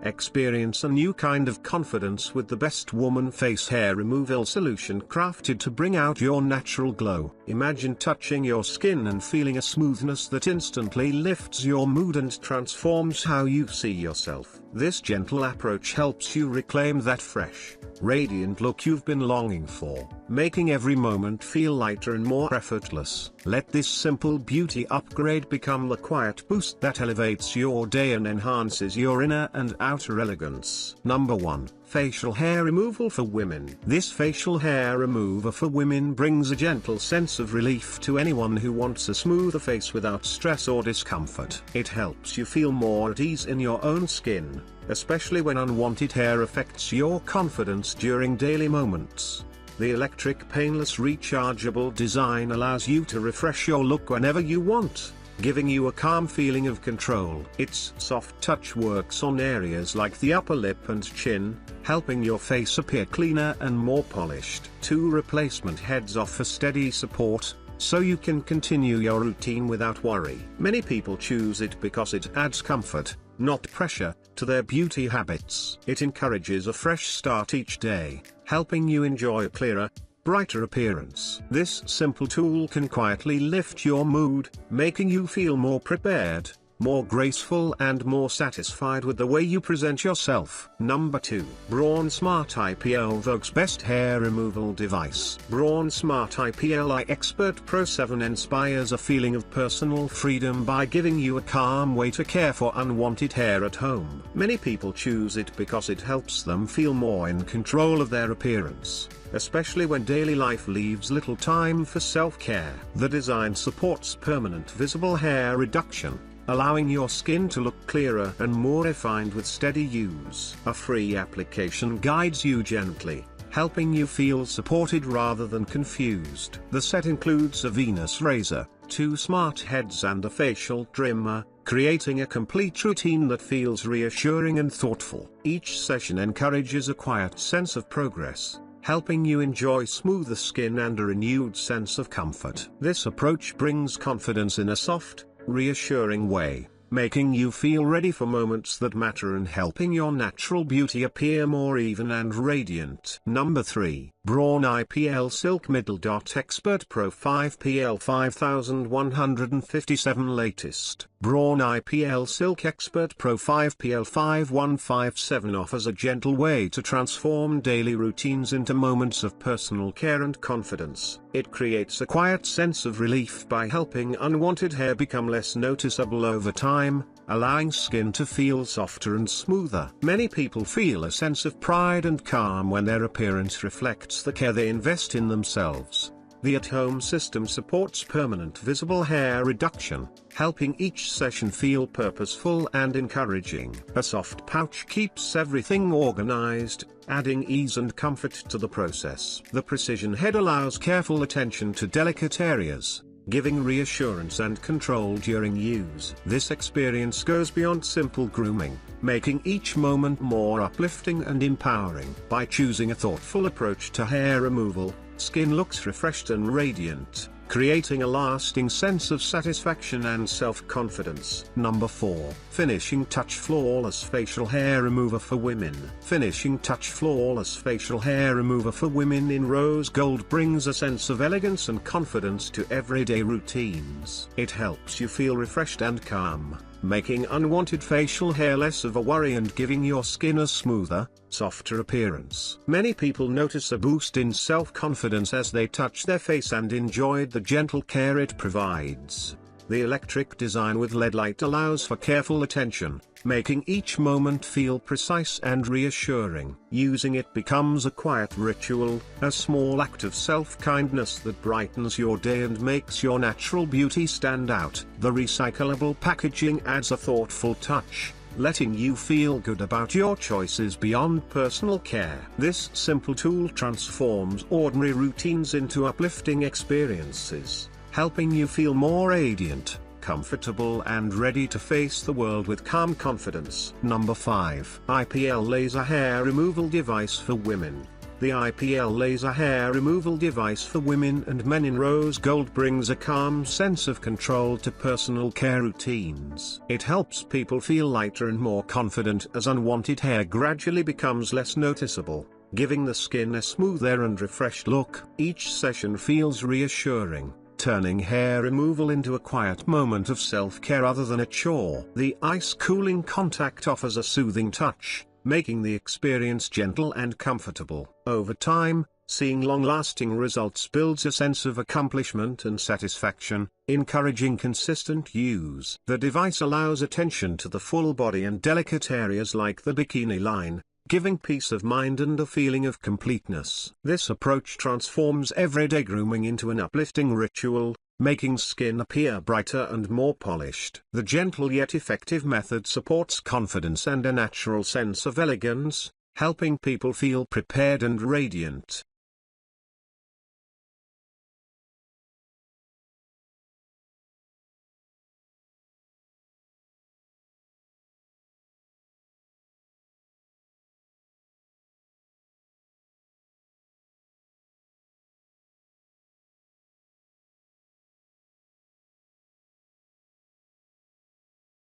Experience a new kind of confidence with the best woman face hair removal solution crafted to bring out your natural glow. Imagine touching your skin and feeling a smoothness that instantly lifts your mood and transforms how you see yourself. This gentle approach helps you reclaim that fresh, radiant look you've been longing for, making every moment feel lighter and more effortless. Let this simple beauty upgrade become the quiet boost that elevates your day and enhances your inner and outer elegance. Number 1. Facial hair removal for women. This facial hair remover for women brings a gentle sense of relief to anyone who wants a smoother face without stress or discomfort. It helps you feel more at ease in your own skin, especially when unwanted hair affects your confidence during daily moments. The electric painless rechargeable design allows you to refresh your look whenever you want, giving you a calm feeling of control. Its soft touch works on areas like the upper lip and chin, helping your face appear cleaner and more polished. 2 replacement heads offer steady support, so you can continue your routine without worry. Many people choose it because it adds comfort, not pressure, to their beauty habits. It encourages a fresh start each day, helping you enjoy a clearer, brighter appearance. This simple tool can quietly lift your mood, making you feel more prepared, more graceful and more satisfied with the way you present yourself. Number 2. Braun Smart IPL, Vogue's best hair removal device. Braun Smart IPL Expert Pro 7 inspires a feeling of personal freedom by giving you a calm way to care for unwanted hair at home. Many people choose it because it helps them feel more in control of their appearance, especially when daily life leaves little time for self-care. The design supports permanent visible hair reduction, allowing your skin to look clearer and more refined with steady use. A free application guides you gently, helping you feel supported rather than confused. The set includes a Venus razor, 2 smart heads and a facial trimmer, creating a complete routine that feels reassuring and thoughtful. Each session encourages a quiet sense of progress, helping you enjoy smoother skin and a renewed sense of comfort. This approach brings confidence in a soft, reassuring way, making you feel ready for moments that matter and helping your natural beauty appear more even and radiant. Number 3. Braun IPL Silk Middle. Expert Pro 5PL 5157 latest. Braun IPL Silk Expert Pro 5PL 5157 offers a gentle way to transform daily routines into moments of personal care and confidence. It creates a quiet sense of relief by helping unwanted hair become less noticeable over time, allowing skin to feel softer and smoother. Many people feel a sense of pride and calm when their appearance reflects the care they invest in themselves. The at-home system supports permanent visible hair reduction, helping each session feel purposeful and encouraging. A soft pouch keeps everything organized, adding ease and comfort to the process. The precision head allows careful attention to delicate areas, giving reassurance and control during use. This experience goes beyond simple grooming, making each moment more uplifting and empowering. By choosing a thoughtful approach to hair removal, skin looks refreshed and radiant, creating a lasting sense of satisfaction and self-confidence. Number 4. Finishing Touch Flawless Facial Hair Remover for Women. Finishing Touch Flawless Facial Hair Remover for Women in Rose Gold brings a sense of elegance and confidence to everyday routines. It helps you feel refreshed and calm, making unwanted facial hair less of a worry and giving your skin a smoother, softer appearance. Many people notice a boost in self-confidence as they touch their face and enjoy the gentle care it provides. The electric design with LED light allows for careful attention, making each moment feel precise and reassuring. Using it becomes a quiet ritual, a small act of self-kindness that brightens your day and makes your natural beauty stand out. The recyclable packaging adds a thoughtful touch, letting you feel good about your choices beyond personal care. This simple tool transforms ordinary routines into uplifting experiences, helping you feel more radiant, comfortable and ready to face the world with calm confidence. Number 5. IPL Laser Hair Removal Device for Women. The IPL laser hair removal device for women and men in rose gold brings a calm sense of control to personal care routines. It helps people feel lighter and more confident as unwanted hair gradually becomes less noticeable, giving the skin a smoother and refreshed look. Each session feels reassuring, turning hair removal into a quiet moment of self-care rather than a chore. The ice-cooling contact offers a soothing touch, making the experience gentle and comfortable. Over time, seeing long-lasting results builds a sense of accomplishment and satisfaction, encouraging consistent use. The device allows attention to the full body and delicate areas like the bikini line, giving peace of mind and a feeling of completeness. This approach transforms everyday grooming into an uplifting ritual, making skin appear brighter and more polished. The gentle yet effective method supports confidence and a natural sense of elegance, helping people feel prepared and radiant.